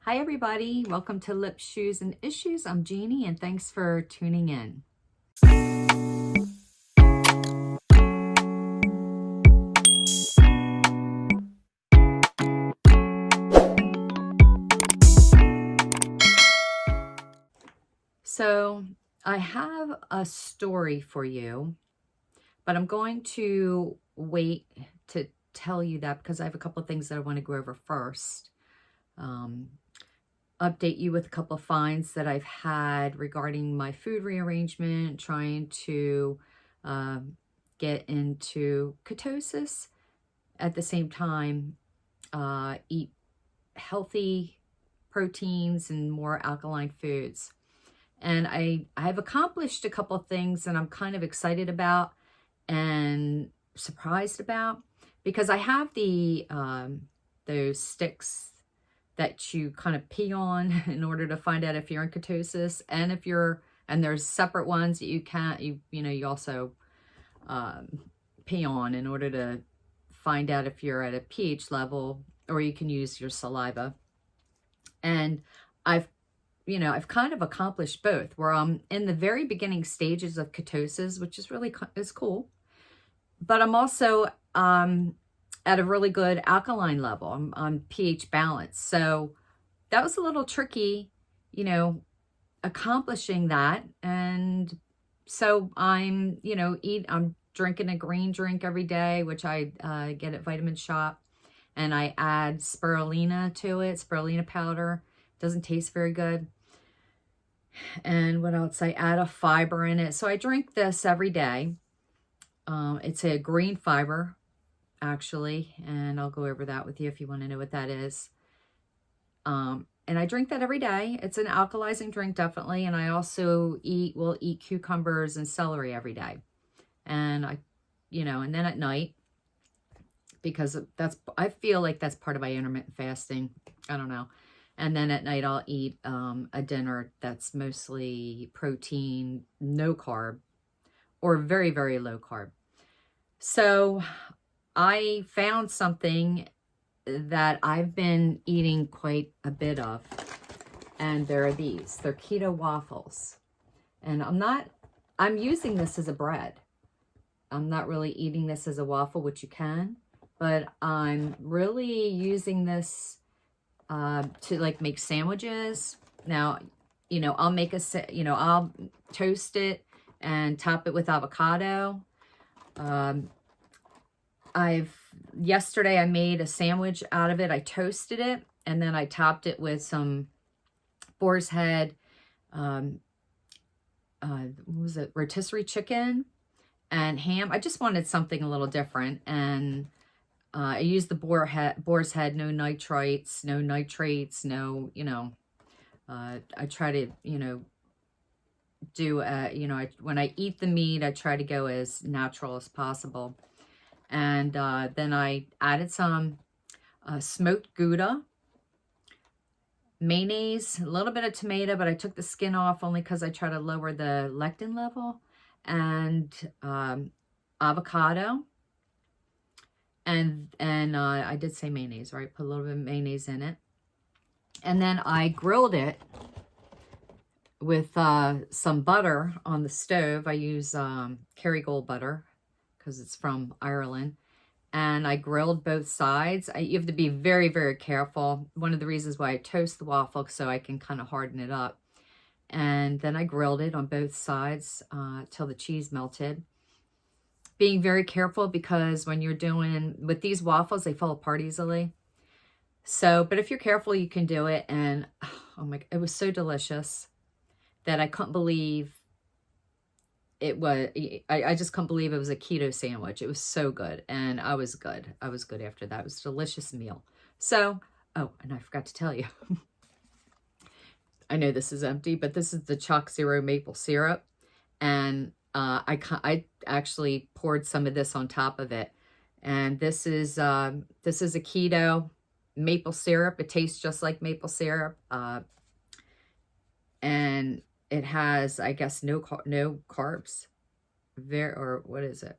Hi everybody, welcome to Lips, Shoes, and Issues. I'm Jeannie and thanks for tuning in. So I have a story for you, but I'm going to wait to tell you that because I have a couple of things that I want to go over first. Update you with a couple of finds that I've had regarding my food rearrangement, trying to get into ketosis, at the same time eat healthy proteins and more alkaline foods. And I have accomplished a couple of things that I'm kind of excited about and surprised about, because I have the those sticks that you kind of pee on in order to find out if you're in ketosis, and if you're, and there's separate ones that you can't, you also pee on in order to find out if you're at a pH level, or you can use your saliva. And I've kind of accomplished both, where I'm in the very beginning stages of ketosis, which is really is cool. But I'm also at a really good alkaline level. I'm on pH balance. So that was a little tricky, accomplishing that. And so I'm drinking a green drink every day, which I get at Vitamin Shop. And I add spirulina to it, spirulina powder. Doesn't taste very good. And what else? I add a fiber in it. So I drink this every day. It's a green fiber, actually. And I'll go over that with you if you want to know what that is. And I drink that every day. It's an alkalizing drink, definitely. And I also will eat cucumbers and celery every day. And and then at night, because I feel like that's part of my intermittent fasting. I don't know. And then at night I'll eat a dinner that's mostly protein, no carb, or very, very low carb. So I found something that I've been eating quite a bit of, and they're these. They're keto waffles. And I'm using this as a bread. I'm not really eating this as a waffle, which you can, but I'm really using this to like make sandwiches. Now, I'll make I'll toast it and top it with avocado. Yesterday I made a sandwich out of it. I toasted it and then I topped it with some boar's head, what was it? Rotisserie chicken and ham. I just wanted something a little different, and I used the boar's head, no nitrates, no, I try to, do, when I eat the meat, I try to go as natural as possible. And then I added some smoked Gouda, mayonnaise, a little bit of tomato, but I took the skin off only because I try to lower the lectin level, and avocado. And I did say mayonnaise, right? Put a little bit of mayonnaise in it. And then I grilled it with some butter on the stove. I use Kerrygold butter because it's from Ireland. And I grilled both sides. You have to be very, very careful. One of the reasons why I toast the waffle, so I can kind of harden it up. And then I grilled it on both sides till the cheese melted. Being very careful, because when you're doing, with these waffles, they fall apart easily. So, but if you're careful, you can do it. And oh my, it was so delicious that I couldn't believe it was, I just couldn't believe it was a keto sandwich. It was so good. And I was good. I was good after that. It was a delicious meal. So, oh, and I forgot to tell you. I know this is empty, but this is the Chalk Zero maple syrup. And I actually poured some of this on top of it. And this is a keto maple syrup. It tastes just like maple syrup. And it has, I guess, no carbs. Or what is it?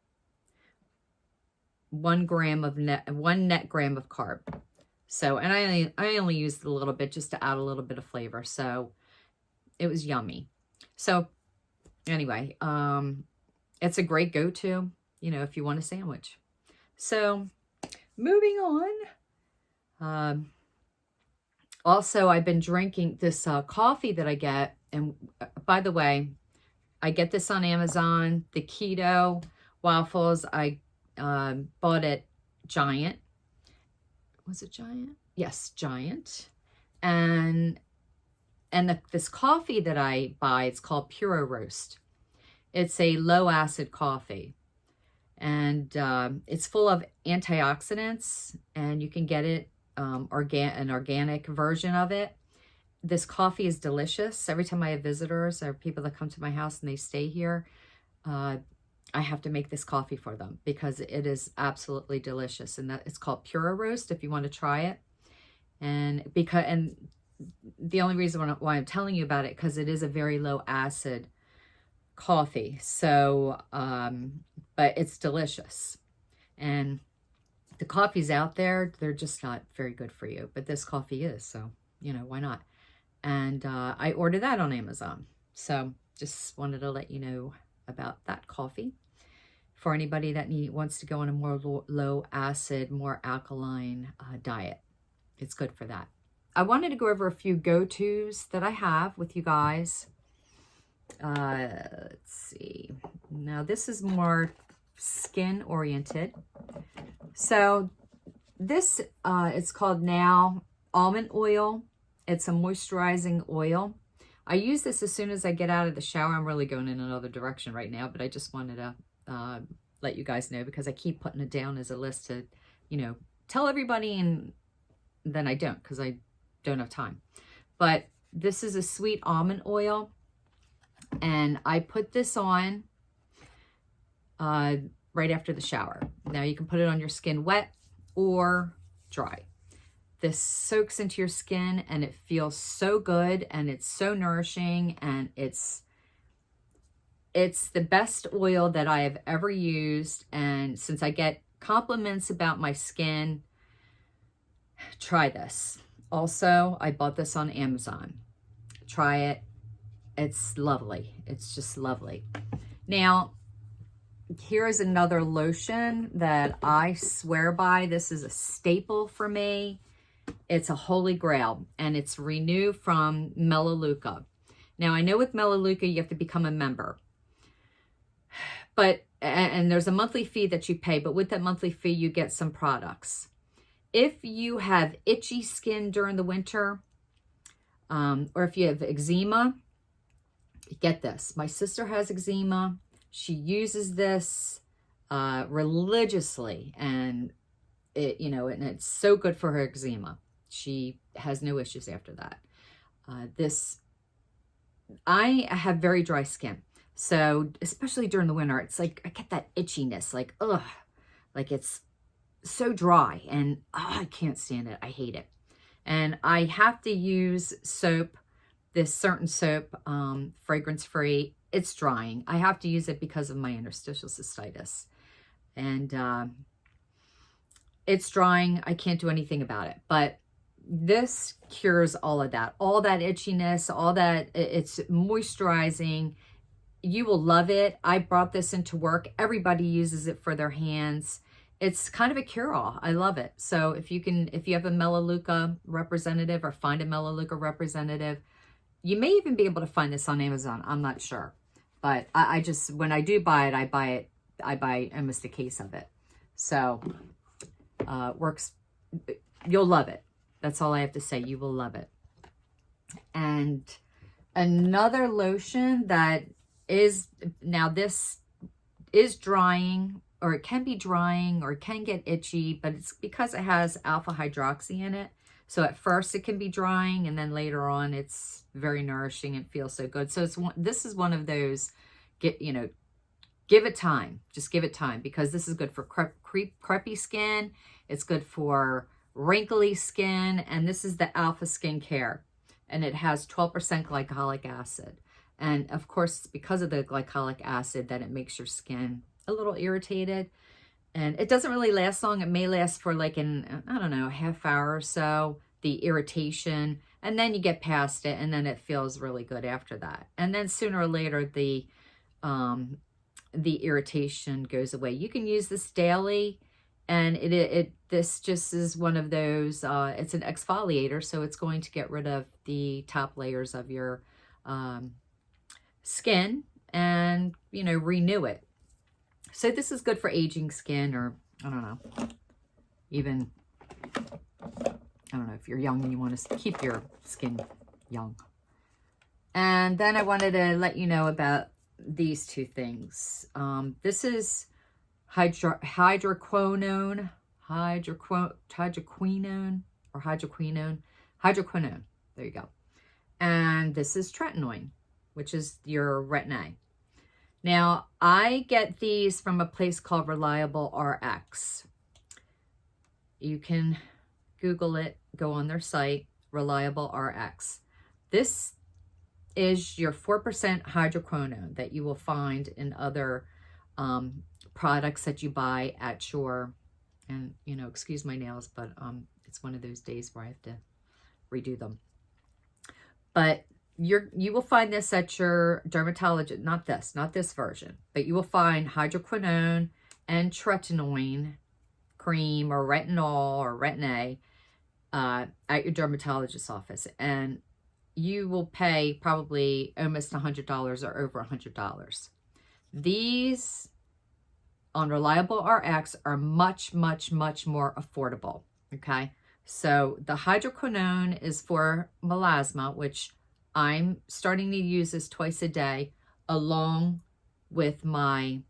1 net gram of carb. So, and I only used a little bit just to add a little bit of flavor. So it was yummy. So anyway, it's a great go-to, you know, if you want a sandwich. So moving on. Also, I've been drinking this coffee that I get. And by the way, I get this on Amazon. The keto waffles, I bought at Giant. Was it Giant? Yes, Giant. And this coffee that I buy, it's called Puro Roast. It's a low acid coffee. And it's full of antioxidants, and you can get it, an organic version of it. This coffee is delicious. Every time I have visitors or people that come to my house and they stay here, I have to make this coffee for them because it is absolutely delicious. And that it's called Puro Roast if you want to try it. And the only reason why I'm telling you about it, because it is a very low acid coffee. So, but it's delicious. And the coffees out there, they're just not very good for you. But this coffee is, so, you know, why not? And I ordered that on Amazon. So just wanted to let you know about that coffee. For anybody that wants to go on a more low acid, more alkaline diet. It's good for that. I wanted to go over a few go-tos that I have with you guys. Let's see. Now this is more skin oriented. So this, it's called Now Almond Oil. It's a moisturizing oil. I use this as soon as I get out of the shower. I'm really going in another direction right now, but I just wanted to let you guys know because I keep putting it down as a list to, you know, tell everybody, and then I don't because I don't have time. But this is a sweet almond oil, and I put this on right after the shower. Now you can put it on your skin wet or dry. This soaks into your skin and it feels so good, and it's so nourishing, and it's the best oil that I have ever used. And since I get compliments about my skin, try this. Also, I bought this on Amazon. Try it. It's lovely. It's just lovely. Now, here is another lotion that I swear by. This is a staple for me. It's a holy grail, and it's Renew from Melaleuca. Now, I know with Melaleuca, you have to become a member. But, and there's a monthly fee that you pay, but with that monthly fee, you get some products. If you have itchy skin during the winter, or if you have eczema, get this. My sister has eczema. She uses this religiously, and it, you know, and it's so good for her eczema. She has no issues after that. I have very dry skin. So especially during the winter, it's like I get that itchiness, like, ugh, like it's so dry, and I can't stand it. I hate it. And I have to use soap, this certain soap, fragrance-free. It's drying. I have to use it because of my interstitial cystitis. And it's drying. I can't do anything about it. But this cures all of that itchiness, all that. It's moisturizing. You will love it. I brought this into work. Everybody uses it for their hands. It's kind of a cure-all. I love it. So if you have a Melaleuca representative or find a Melaleuca representative, you may even be able to find this on Amazon. I'm not sure. But I just, when I do buy it, I buy almost a case of it. So works. You'll love it. That's all I have to say. You will love it. And another lotion that is, now this is drying, or it can be drying, or it can get itchy, but it's because it has alpha hydroxy in it. So at first it can be drying, and then later on it's very nourishing and feels so good. So this is one of those, give it time. Just give it time, because this is good for crepey skin. It's good for wrinkly skin, and this is the Alpha Skincare, and it has 12% glycolic acid. And of course, it's because of the glycolic acid that it makes your skin a little irritated. And it doesn't really last long. It may last for like I don't know, a half hour or so, the irritation. And then you get past it, and then it feels really good after that. And then sooner or later, the irritation goes away. You can use this daily, and this just is one of those, it's an exfoliator, so it's going to get rid of the top layers of your skin and, you know, renew it. So this is good for aging skin, or I don't know, even, I don't know, if you're young and you want to keep your skin young. And then I wanted to let you know about these two things. This is hydroquinone, there you go. And this is tretinoin, which is your Retin-A. Now, I get these from a place called Reliable RX. You can Google it, go on their site, Reliable RX. This is your 4% hydroquinone that you will find in other products that you buy at your, and you know, excuse my nails, but it's one of those days where I have to redo them. But you will find this at your dermatologist, not this version, but you will find hydroquinone and tretinoin cream or retinol or Retin-A at your dermatologist's office. And you will pay probably almost $100 or over $100. These on Reliable RX are much, much, much more affordable, okay? So the hydroquinone is for melasma, which I'm starting to use this twice a day, along with my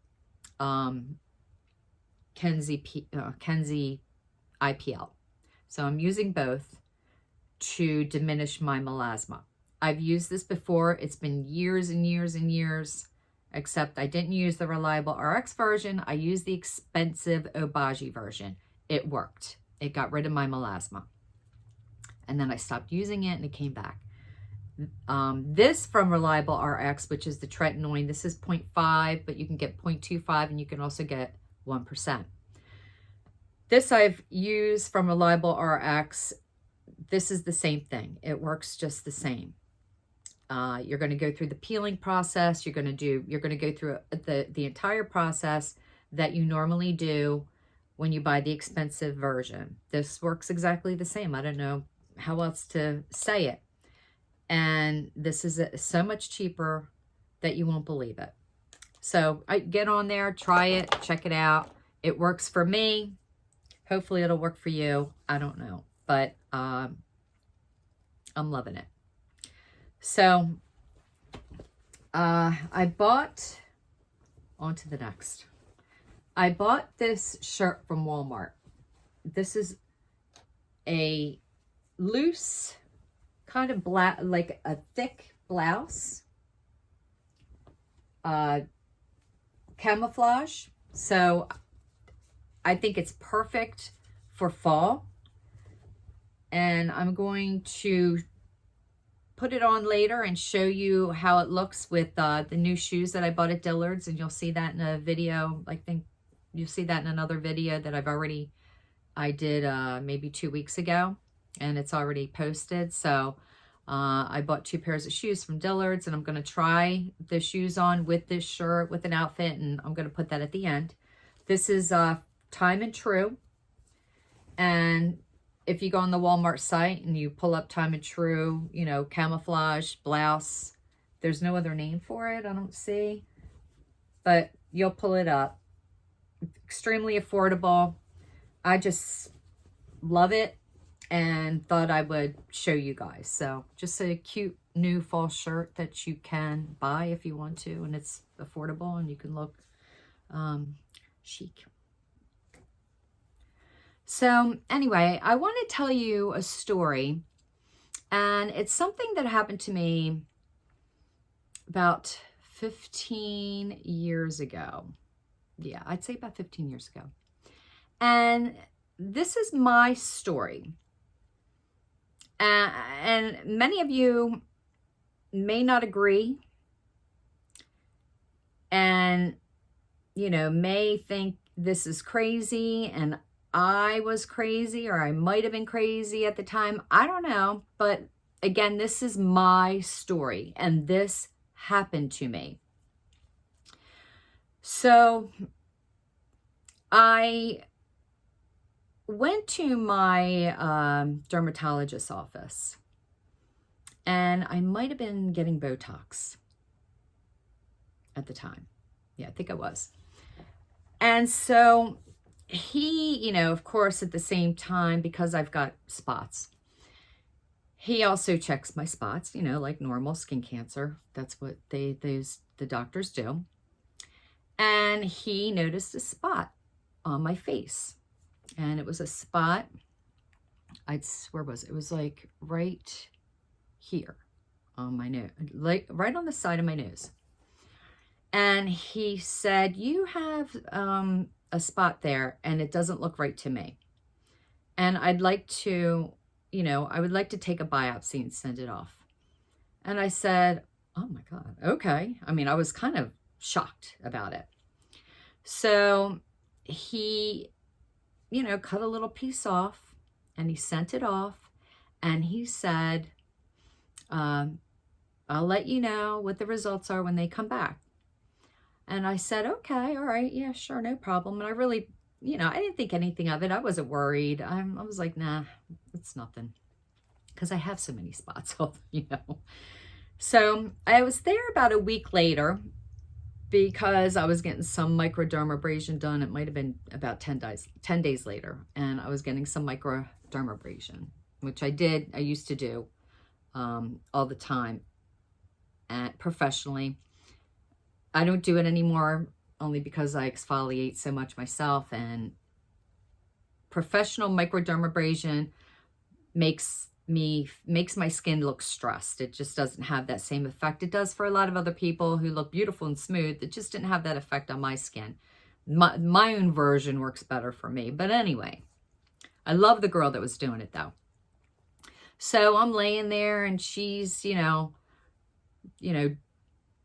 Kenzie IPL. So I'm using both to diminish my melasma. I've used this before. It's been years and years and years, except I didn't use the Reliable RX version. I used the expensive Obagi version. It worked. It got rid of my melasma. And then I stopped using it and it came back. This from Reliable RX, which is the tretinoin, this is 0.5, but you can get 0.25 and you can also get 1%. This I've used from Reliable RX. This is the same thing. It works just the same. You're going to go through the peeling process. You're going to go through the entire process that you normally do when you buy the expensive version. This works exactly the same. I don't know how else to say it. And this is so much cheaper that you won't believe it. So I get on there, try it, check it out. It works for me. Hopefully it'll work for you. I don't know, but I'm loving it. So I bought, on to the next. I bought this shirt from Walmart. This is a loose, kind of black, like a thick blouse, camouflage. So I think it's perfect for fall. And I'm going to put it on later and show you how it looks with the new shoes that I bought at Dillard's. And you'll see that in a video. I think you'll see that in another video that I did maybe 2 weeks ago. And it's already posted. So I bought 2 pairs of shoes from Dillard's, and I'm going to try the shoes on with this shirt with an outfit, and I'm going to put that at the end. This is Time and True. And if you go on the Walmart site and you pull up Time and True, you know, camouflage, blouse, there's no other name for it, I don't see. But you'll pull it up. Extremely affordable. I just love it and thought I would show you guys. So just a cute new fall shirt that you can buy if you want to, and it's affordable and you can look chic. So anyway, I want to tell you a story, and it's something that happened to me about 15 years ago. Yeah, I'd say about 15 years ago. And this is my story. And many of you may not agree and, you know, may think this is crazy, and I was crazy, or I might have been crazy at the time. I don't know. But again, this is my story, and this happened to me. So I went to my dermatologist's office, and I might have been getting Botox at the time. Yeah, I think I was. And so he, you know, of course, at the same time, because I've got spots, he also checks my spots, you know, like normal skin cancer. That's what the doctors do. And he noticed a spot on my face. And it was a spot, where was it? It was like right here on my nose, like right on the side of my nose. And he said, you have a spot there, and it doesn't look right to me. And I'd like to, you know, I would like to take a biopsy and send it off. And I said, oh my God, okay. I mean, I was kind of shocked about it. So he, you know, cut a little piece off, and he sent it off, and he said, I'll let you know what the results are when they come back. And I said, okay, all right, yeah, sure, no problem. And I really, you know, I didn't think anything of it. I wasn't worried. I was like, nah, it's nothing. Because I have so many spots, you know. So I was there about a week later, because I was getting some microdermabrasion done. It might have been about 10 days later. And I was getting some microdermabrasion, which I used to do all the time professionally. I don't do it anymore, only because I exfoliate so much myself, and professional microdermabrasion makes my skin look stressed. It just doesn't have that same effect it does for a lot of other people who look beautiful and smooth. It just didn't have that effect on my skin. My own version works better for me. But anyway, I love the girl that was doing it though. So I'm laying there, and she's, you know,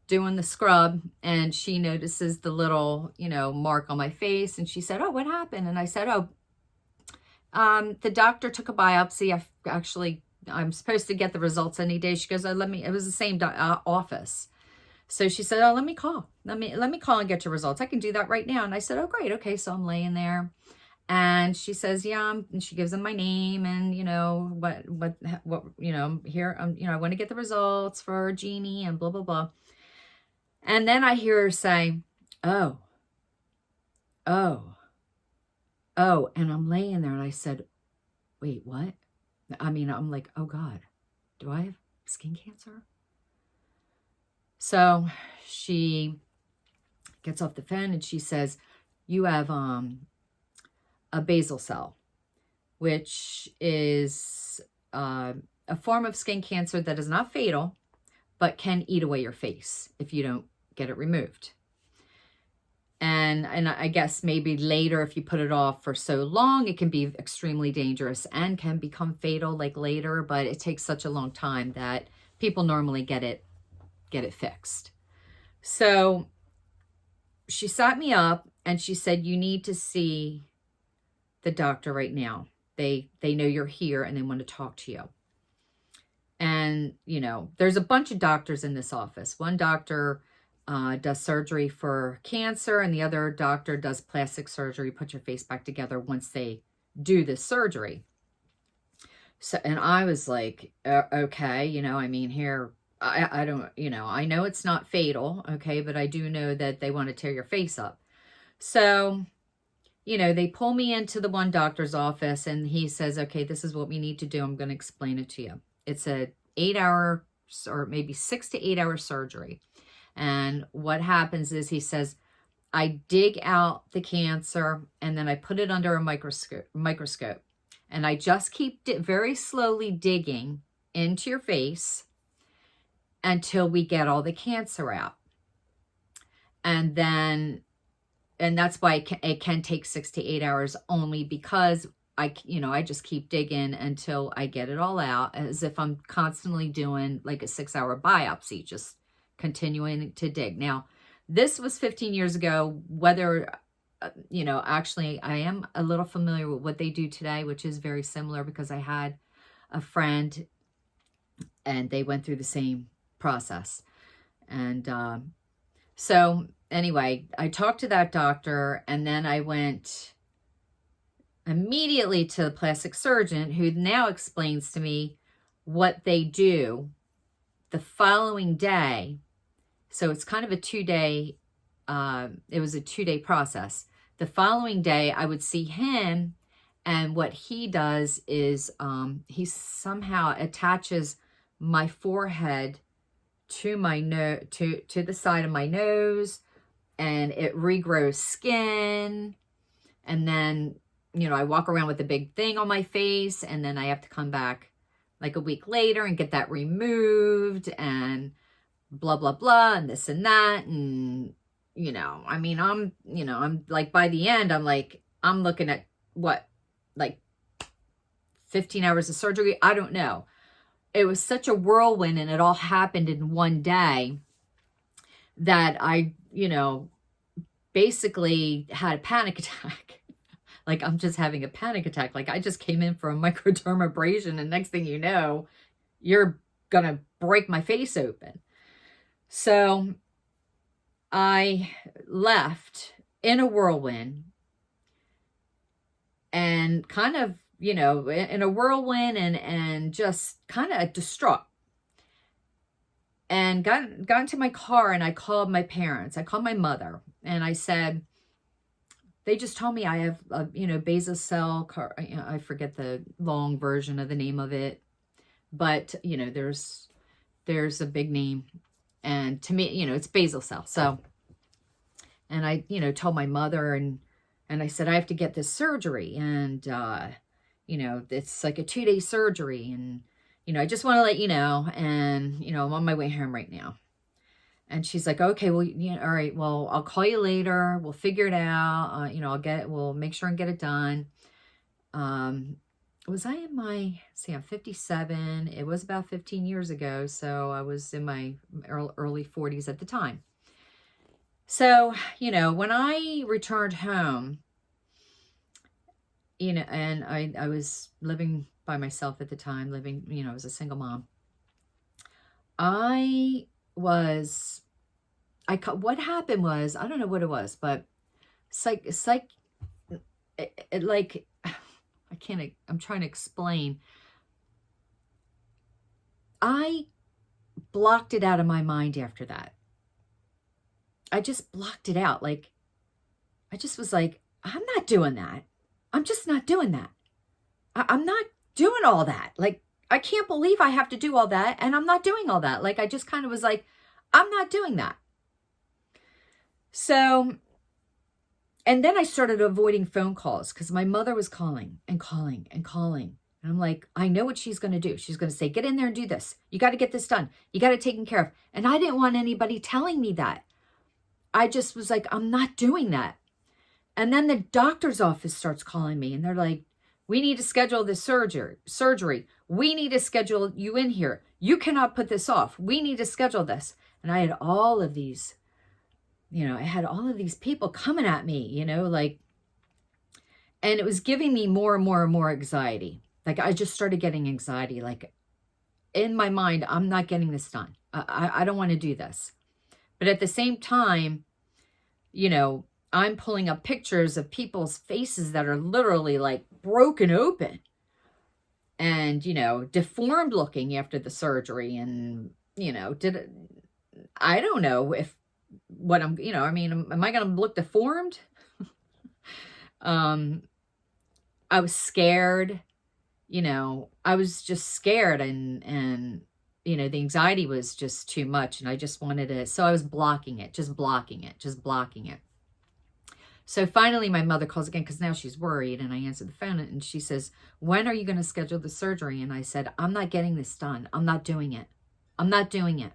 doing the scrub, and she notices the little, you know, mark on my face, and she said, oh, what happened? And I said, oh, the doctor took a biopsy. I'm supposed to get the results any day. She goes, oh, it was the same office. So she said, oh, let me call and get your results. I can do that right now. And I said, oh, great. Okay. So I'm laying there, and she says, yeah, and she gives them my name, and, you know, what, you know, here, you know, I want to get the results for Jeannie, and blah, blah, blah. And then I hear her say, oh, and I'm laying there, and I said, wait, what? I mean, I'm like, oh God, do I have skin cancer? So she gets off the phone, and she says, you have a basal cell, which is a form of skin cancer that is not fatal, but can eat away your face if you don't get it removed. And I guess maybe later, if you put it off for so long, it can be extremely dangerous and can become fatal like later, but it takes such a long time that people normally get it fixed. So she sat me up, and she said, you need to see the doctor right now. They know you're here, and they want to talk to you. And, you know, there's a bunch of doctors in this office. One doctor does surgery for cancer, and the other doctor does plastic surgery, put your face back together once they do this surgery. So, and I was like, okay, you know, I mean, here, I don't, you know, I know it's not fatal, okay, but I do know that they want to tear your face up. So, you know, they pull me into the one doctor's office, and he says, okay, this is what we need to do. I'm going to explain it to you. It's a 8-hour or maybe 6 to 8 hour surgery. And what happens is, he says, I dig out the cancer, and then I put it under a microscope, and I just keep very slowly digging into your face until we get all the cancer out. And that's why it can take 6 to 8 hours, only because I just keep digging until I get it all out, as if I'm constantly doing like a 6-hour biopsy, just continuing to dig. Now, this was 15 years ago. Whether you know, actually I am a little familiar with what they do today, which is very similar because I had a friend and they went through the same process. And so anyway, I talked to that doctor, and then I went immediately to the plastic surgeon, who now explains to me what they do the following day. So it's kind of a 2-day, it was a 2-day process. The following day, I would see him, and what he does is he somehow attaches my forehead to my nose, to the side of my nose, and it regrows skin. And then, you know, I walk around with a big thing on my face, and then I have to come back like a week later and get that removed, and blah, blah, blah, and this and that. And, you know, I mean, I'm like, by the end, I'm looking at what, like 15 hours of surgery. I don't know. It was such a whirlwind, and it all happened in one day that I, you know, basically had a panic attack. Like, I'm just having a panic attack. Like, I just came in for a microdermabrasion, and next thing you know, you're going to break my face open. So I left in a whirlwind, and kind of, you know, in a whirlwind, and just kind of distraught. And got into my car, and I called my parents. I called my mother, and I said, they just told me I have, you know, basal cell, I forget the long version of the name of it, but, you know, there's a big name, and to me, you know, it's basal cell. So, and I, you know, told my mother, and I said, I have to get this surgery, and, you know, it's like a 2-day surgery, and, you know, I just want to let you know, and, you know, I'm on my way home right now. And she's like, okay, well, yeah, all right, well, I'll call you later. We'll figure it out. You know, we'll make sure and get it done. Was I in my, I'm 57. It was about 15 years ago. So I was in my early 40s at the time. So, you know, when I returned home, you know, and I was living by myself at the time, you know, I was a single mom. What happened was, I don't know what it was, but I'm trying to explain. I blocked it out of my mind after that. I just blocked it out. Like, I just was like, I'm not doing that. I'm just not doing that. I'm not doing all that. Like, I can't believe I have to do all that, and I'm not doing all that. Like, I just kind of was like, I'm not doing that. So, and then I started avoiding phone calls because my mother was calling and calling and calling. And I'm like, I know what she's going to do. She's going to say, get in there and do this. You got to get this done. You got to take taken care of. And I didn't want anybody telling me that. I just was like, I'm not doing that. And then the doctor's office starts calling me, and they're like, we need to schedule this surgery. We need to schedule you in here. You cannot put this off. We need to schedule this. And I had all of these, you know, I had all of these people coming at me, you know, like, and it was giving me more and more and more anxiety. Like, I just started getting anxiety. Like, in my mind, I'm not getting this done. I don't want to do this. But at the same time, you know, I'm pulling up pictures of people's faces that are literally like broken open and, you know, deformed looking after the surgery. And, you know, I don't know if what I'm, you know, I mean, am I going to look deformed? I was scared, you know, I was just scared, and, you know, the anxiety was just too much, and I just wanted to, so I was blocking it. So finally my mother calls again, because now she's worried, and I answered the phone, and she says, when are you going to schedule the surgery? And I said, I'm not getting this done. I'm not doing it. I'm not doing it.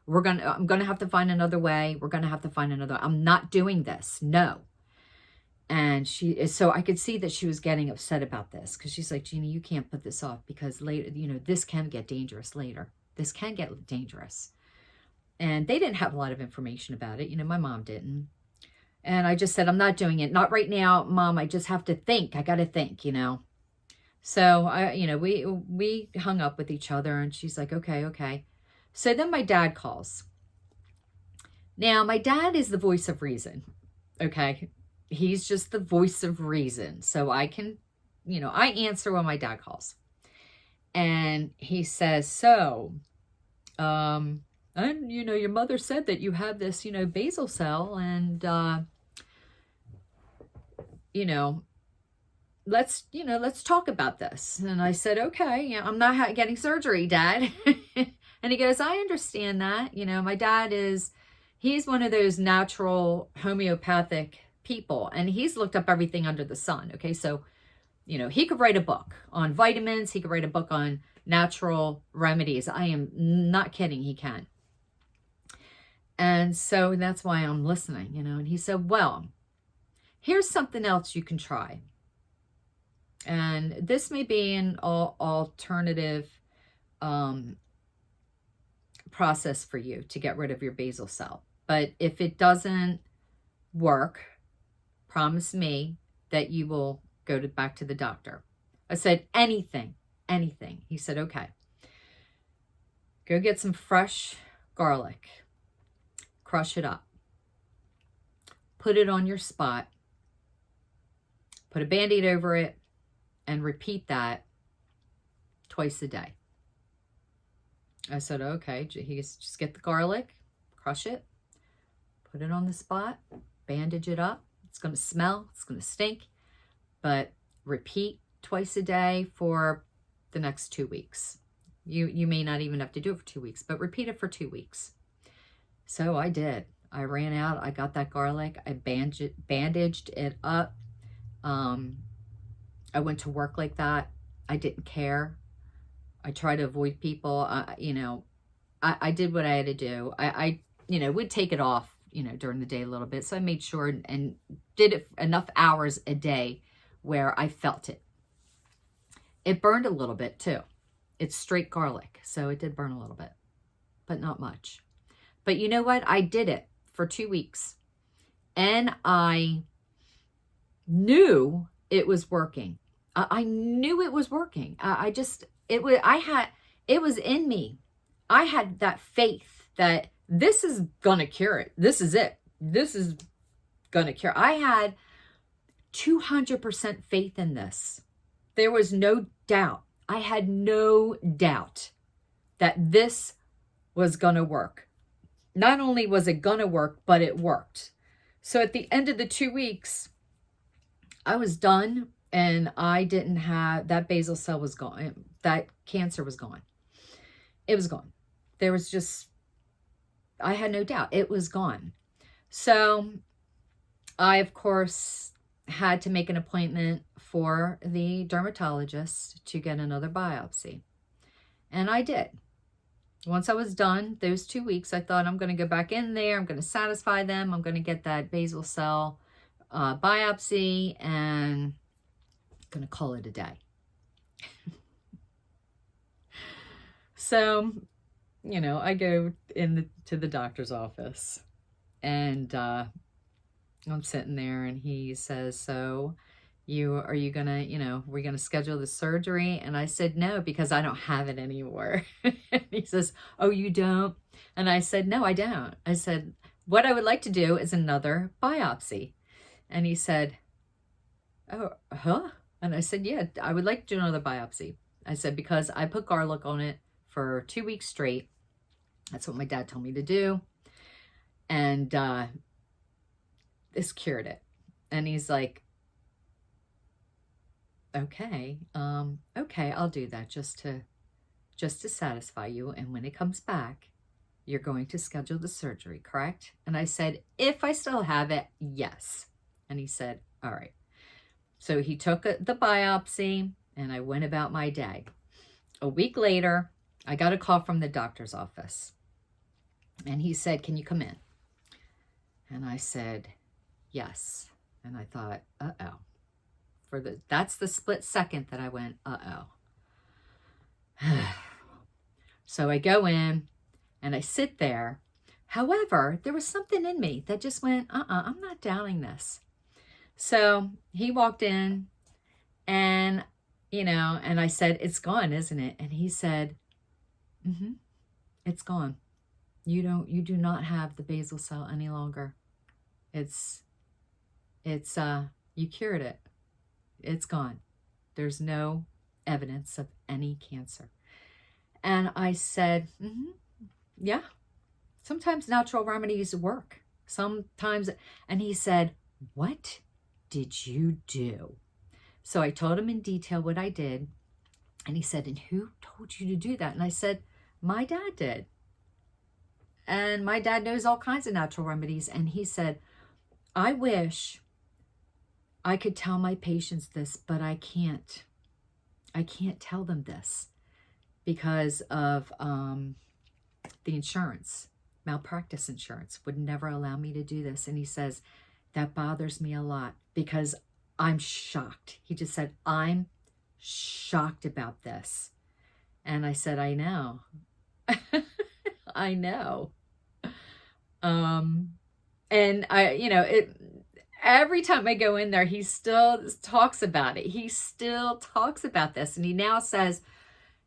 I'm going to have to find another way. I'm not doing this. No. And so I could see that she was getting upset about this, because she's like, Jeannie, you can't put this off, because later, you know, this can get dangerous later. This can get dangerous. And they didn't have a lot of information about it. You know, my mom didn't. And I just said, I'm not doing it. Not right now, Mom. I just have to think. I got to think, you know. So, we hung up with each other, and she's like, okay, okay. So then my dad calls. Now, my dad is the voice of reason, okay? He's just the voice of reason. So I can, I answer when my dad calls. And he says, so, and, your mother said that you have this, basal cell, and, let's talk about this. And I said, okay, I'm not getting surgery, Dad. And he goes, I understand that. My dad he's one of those natural homeopathic people, and he's looked up everything under the sun. Okay. So, he could write a book on vitamins. He could write a book on natural remedies. I am not kidding. He can. And so that's why I'm listening, and he said, well, here's something else you can try. And this may be an alternative process for you to get rid of your basal cell. But if it doesn't work, promise me that you will go back to the doctor. I said, anything. He said, okay. Go get some fresh garlic. Crush it up. Put it on your spot. Put a Band-Aid over it. And repeat that twice a day. I said, okay, just get the garlic, crush it, put it on the spot, bandage it up. It's going to smell, it's going to stink, but repeat twice a day for the next 2 weeks. You may not even have to do it for 2 weeks, but repeat it for 2 weeks. So I did. I ran out, I got that garlic, I bandaged it up. I went to work like that. I didn't care. I tried to avoid people. I did what I had to do. I would take it off, during the day a little bit. So I made sure and did it enough hours a day where I felt it. It burned a little bit too. It's straight garlic. So it did burn a little bit, but not much. But you know what? I did it for 2 weeks and I knew it was working. I knew it was working. It was in me. I had that faith that this is gonna cure it. This is it. This is gonna cure. I had 200% faith in this. There was no doubt. I had no doubt that this was gonna work. Not only was it gonna work, but it worked. So at the end of the 2 weeks, I was done, and I didn't have, that basal cell was gone. That cancer was gone. It was gone. There was just, I had no doubt. It was gone. So I, of course, had to make an appointment for the dermatologist to get another biopsy. And I did. Once I was done, those 2 weeks, I thought I'm going to go back in there. I'm going to satisfy them. I'm going to get that basal cell biopsy and going to call it a day. So, I go to the doctor's office, and I'm sitting there, and he says, so are you gonna, we're gonna schedule the surgery? And I said, no, because I don't have it anymore. He says, oh, you don't? And I said, no, I don't. I said, what I would like to do is another biopsy. And he said, oh, huh? And I said, yeah, I would like to do another biopsy. I said, because I put garlic on it for 2 weeks straight. That's what my dad told me to do. And this cured it. And he's like, okay, I'll do that just to satisfy you. And when it comes back, you're going to schedule the surgery, correct? And I said, if I still have it, yes. And he said, all right. So he took the biopsy, and I went about my day. A week later, I got a call from the doctor's office. And he said, can you come in? And I said, yes. And I thought, uh-oh. That's the split second that I went, uh-oh. So I go in, and I sit there, However, there was something in me that just went, I'm not doubting this. So he walked in and, and I said, it's gone, isn't it? And he said, it's gone. You do not have the basal cell any longer. It's you cured it. It's gone. There's no evidence of any cancer. And I said, yeah, sometimes natural remedies work. Sometimes, and he said, what did you do? So I told him in detail what I did. And he said, and who told you to do that? And I said, my dad did. And my dad knows all kinds of natural remedies. And he said, I wish I could tell my patients this, but I can't. I can't tell them this because of the insurance. Malpractice insurance would never allow me to do this. And he says, that bothers me a lot because I'm shocked. He just said, I'm shocked about this. And I said, I know. I know. And every time I go in there, he still talks about it. He still talks about this. And he now says,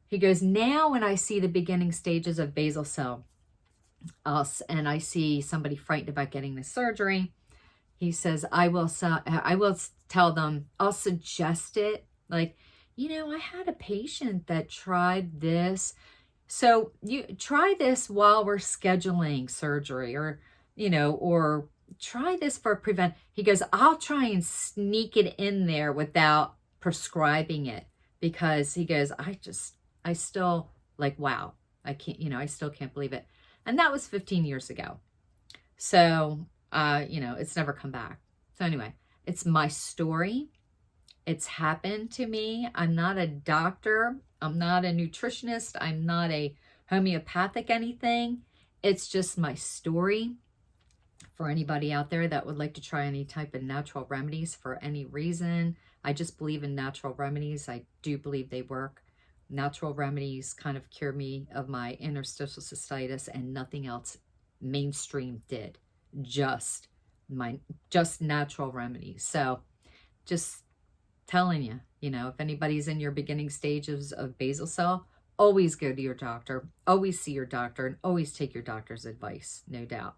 he goes, now when I see the beginning stages of basal cell, and I see somebody frightened about getting the surgery, he says, I will tell them, I'll suggest it. Like, I had a patient that tried this. So you try this while we're scheduling surgery or try this for prevent. He goes, I'll try and sneak it in there without prescribing it because he goes, I still like, wow, I can't, I still can't believe it. And that was 15 years ago. So, it's never come back. So anyway, it's my story. It's happened to me. I'm not a doctor. I'm not a nutritionist. I'm not a homeopathic anything. It's just my story. For anybody out there that would like to try any type of natural remedies for any reason, I just believe in natural remedies. I do believe they work. Natural remedies kind of cure me of my interstitial cystitis, and nothing else mainstream did. Just natural remedies. So just telling you, if anybody's in your beginning stages of basal cell, always go to your doctor, always see your doctor, and always take your doctor's advice, no doubt.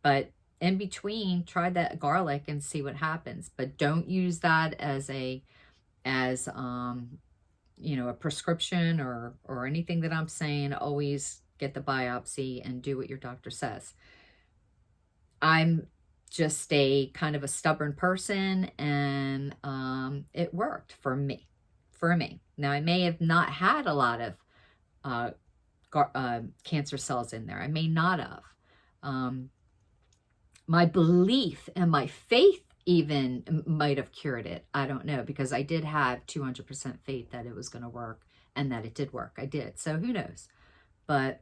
But in between, try that garlic and see what happens. But don't use that as a prescription or anything that I'm saying. Always get the biopsy and do what your doctor says. I'm just a kind of a stubborn person, and it worked for me. Now, I may have not had a lot of cancer cells in there. I may not have. My belief and my faith even might have cured it. I don't know, because I did have 200% faith that it was going to work and that it did work. I did. So who knows? But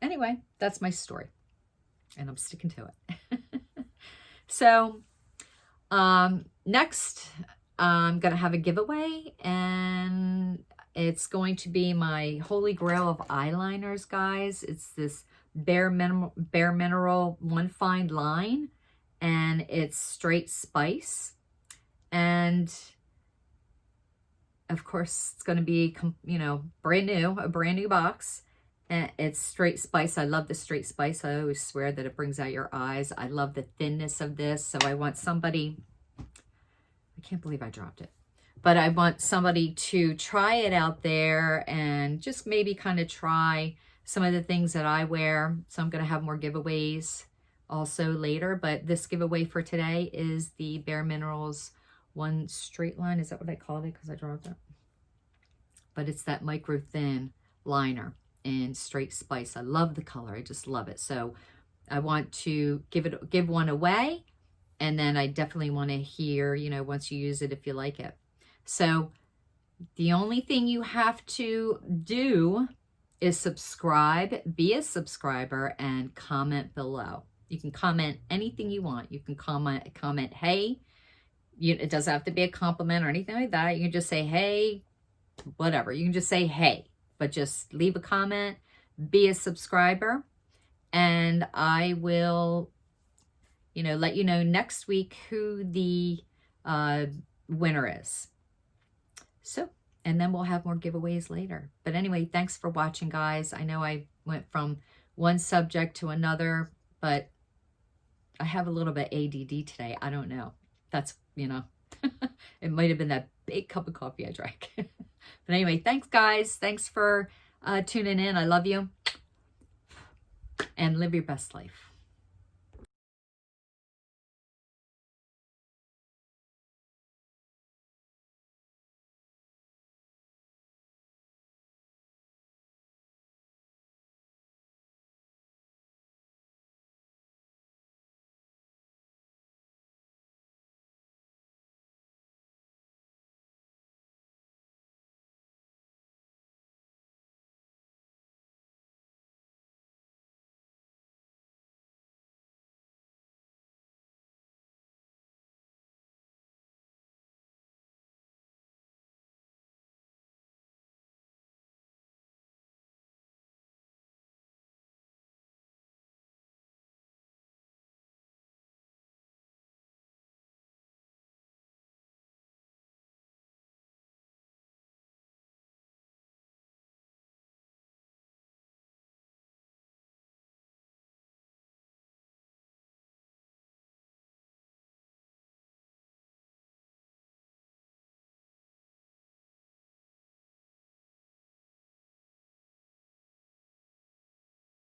anyway, that's my story, and I'm sticking to it. So next, I'm going to have a giveaway, and it's going to be my holy grail of eyeliners, guys. It's this Bare Mineral One Fine Line, and it's straight spice. And of course, it's going to be, a brand new box. And it's straight spice. I love the straight spice. I always swear that it brings out your eyes. I love the thinness of this. So I want somebody, I can't believe I dropped it, but I want somebody to try it out there and just maybe kind of try some of the things that I wear. So I'm going to have more giveaways also later, but this giveaway for today is the Bare Minerals One Straight Line. Is that what I called it? Because I dropped it. But it's that micro thin liner in straight spice. I love the color. I just love it. So I want to give one away, and then I definitely want to hear, once you use it, if you like it. So the only thing you have to do is subscribe, be a subscriber, and comment below. You can comment anything you want. You can comment, hey. It doesn't have to be a compliment or anything like that. You can just say, hey, whatever. You can just say, hey, but just leave a comment, be a subscriber, And I will, let you know next week who the winner is. So, and then we'll have more giveaways later. But anyway, thanks for watching, guys. I know I went from one subject to another, but I have a little bit ADD today. I don't know. That's, it might have been that big cup of coffee I drank. But anyway, thanks, guys. Thanks for tuning in. I love you. And live your best life.